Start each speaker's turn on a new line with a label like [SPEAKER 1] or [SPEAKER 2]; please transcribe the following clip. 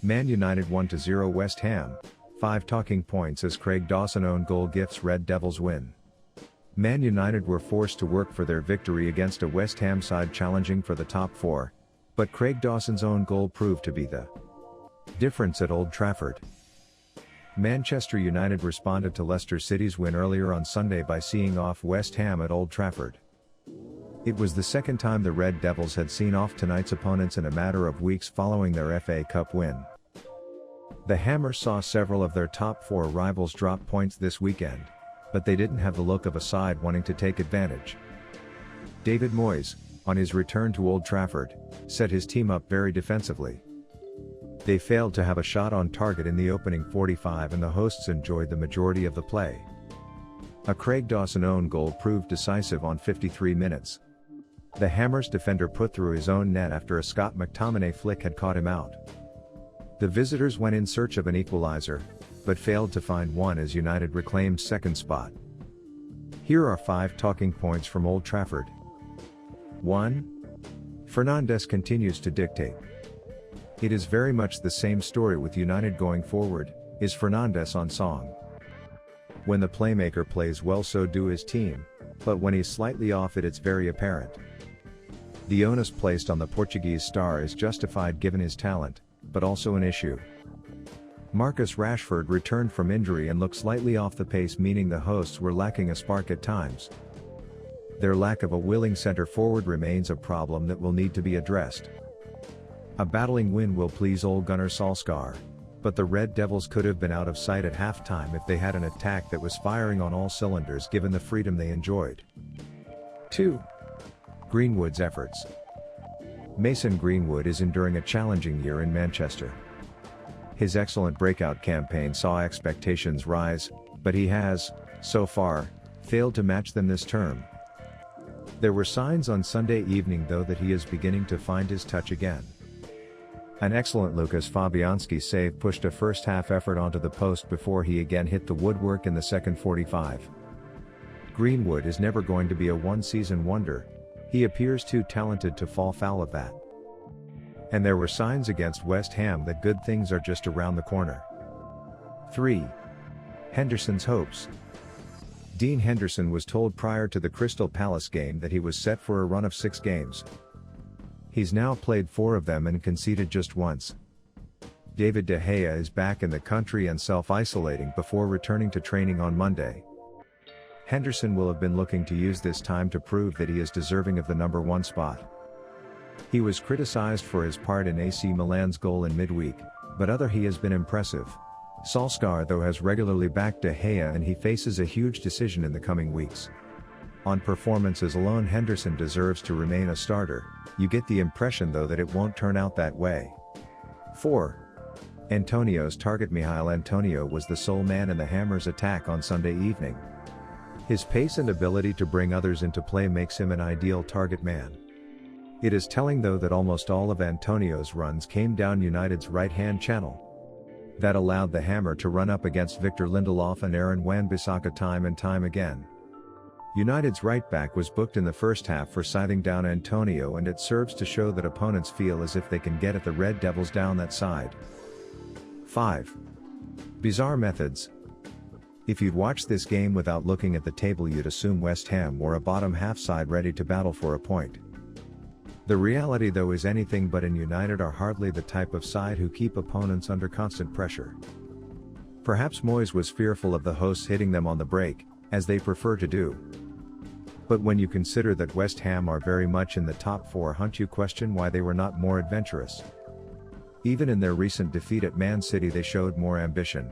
[SPEAKER 1] Man United 1-0 West Ham. 5 talking points as Craig Dawson own goal gifts Red Devils win. Man United were forced to work for their victory against a West Ham side challenging for the top 4, but Craig Dawson's own goal proved to be the difference at Old Trafford. Manchester United responded to Leicester City's win earlier on Sunday by seeing off West Ham at Old Trafford. It was the second time the Red Devils had seen off tonight's opponents in a matter of weeks following their FA Cup win. The Hammers saw several of their top 4 rivals drop points this weekend, but they didn't have the look of a side wanting to take advantage. David Moyes, on his return to Old Trafford, set his team up very defensively. They failed to have a shot on target in the opening 45 and the hosts enjoyed the majority of the play. A Craig Dawson own goal proved decisive on 53 minutes. The Hammers defender put through his own net after a Scott McTominay flick had caught him out. The visitors went in search of an equalizer, but failed to find one as United reclaimed second spot. Here are 5 talking points from Old Trafford. 1. Fernandes continues to dictate. It is very much the same story with United going forward. Is Fernandes on song? When the playmaker plays well, so do his team, but when he's slightly off it's very apparent. The onus placed on the Portuguese star is justified given his talent, but also an issue. Marcus Rashford returned from injury and looked slightly off the pace, meaning the hosts were lacking a spark at times. Their lack of a willing centre forward remains a problem that will need to be addressed. A battling win will please Ole Gunnar Solskjaer, but the Red Devils could have been out of sight at halftime if they had an attack that was firing on all cylinders given the freedom they enjoyed. 2. Greenwood's efforts. Mason Greenwood is enduring a challenging year in Manchester. His excellent breakout campaign saw expectations rise, but he has, so far, failed to match them this term. There were signs on Sunday evening though that he is beginning to find his touch again. An excellent Lucas Fabianski save pushed a first-half effort onto the post before he again hit the woodwork in the second 45. Greenwood is never going to be a one-season wonder. He appears too talented to fall foul of that. And there were signs against West Ham that good things are just around the corner. 3. Henderson's hopes. Dean Henderson was told prior to the Crystal Palace game that he was set for a run of 6 games. He's now played 4 of them and conceded just once. David De Gea is back in the country and self-isolating before returning to training on Monday. Henderson will have been looking to use this time to prove that he is deserving of the number 1 spot. He was criticized for his part in AC Milan's goal in midweek, but he has been impressive. Solskjaer though has regularly backed De Gea and he faces a huge decision in the coming weeks. On performances alone Henderson deserves to remain a starter. You get the impression though that it won't turn out that way. 4. Antonio's target. Michail Antonio was the sole man in the Hammers' attack on Sunday evening. His pace and ability to bring others into play makes him an ideal target man. It is telling though that almost all of Antonio's runs came down United's right-hand channel. That allowed the Hammer to run up against Victor Lindelof and Aaron Wan-Bissaka time and time again. United's right-back was booked in the first half for scything down Antonio, and it serves to show that opponents feel as if they can get at the Red Devils down that side. 5. Bizarre methods. If you'd watched this game without looking at the table you'd assume West Ham were a bottom half side ready to battle for a point. The reality though is anything but, and United are hardly the type of side who keep opponents under constant pressure. Perhaps Moyes was fearful of the hosts hitting them on the break, as they prefer to do. But when you consider that West Ham are very much in the top 4 hunt, you question why they were not more adventurous. Even in their recent defeat at Man City they showed more ambition.